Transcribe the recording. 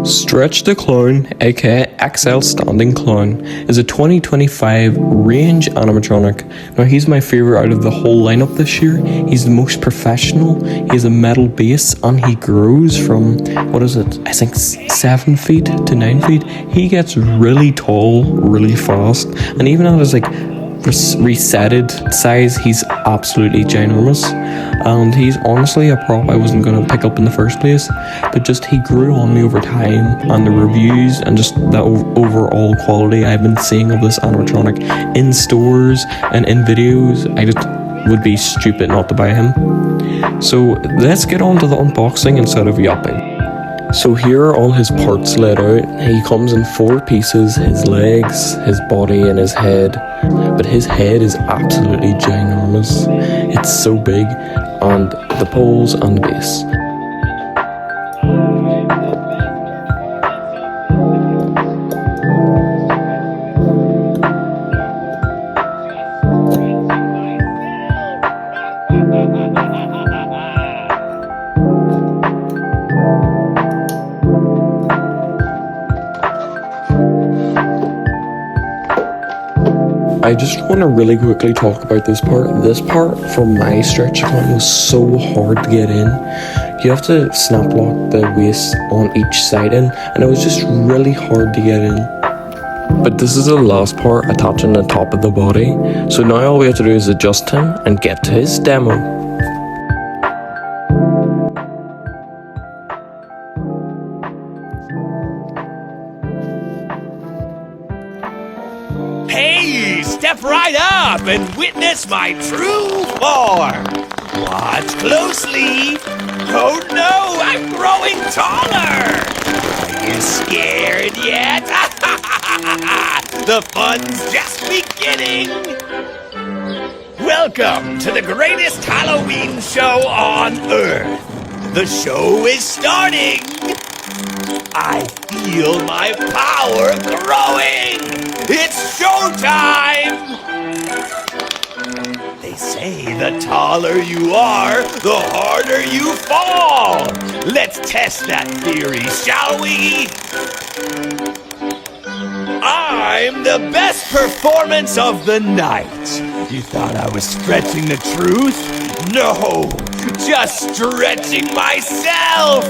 Stretch the Clown, aka XL Standing Clown, is a 2025 range animatronic. Now he's my favourite out of the whole lineup this year. He's the most professional, he has a metal base, and he grows from, I think 7 feet to 9 feet. He gets really tall, really fast, and even at his resetted size, he's absolutely ginormous. And he's honestly a prop I wasn't going to pick up in the first place, but just he grew on me over time, and the reviews and just the overall quality I've been seeing of this animatronic in stores and in videos, I just would be stupid not to buy him. So let's get on to the unboxing instead of yapping. So here are all his parts laid out. He comes in 4 pieces: his legs, his body, and his head. But his head is absolutely ginormous. It's so big, and the poles and the base. I just want to really quickly talk about this part. This part for my stretch account was so hard to get in. You have to snap lock the waist on each side in, and it was just really hard to get in. But this is the last part, attaching the top of the body. So now all we have to do is adjust him and get to his demo. Hey, step right up and witness my true form. Watch closely. Oh no, I'm growing taller. Are you scared yet? The fun's just beginning. Welcome to the greatest Halloween show on Earth. The show is starting. I feel my power growing. It's showtime! They say the taller you are, the harder you fall. Let's test that theory, shall we? I'm the best performance of the night. You thought I was stretching the truth? No, just stretching myself.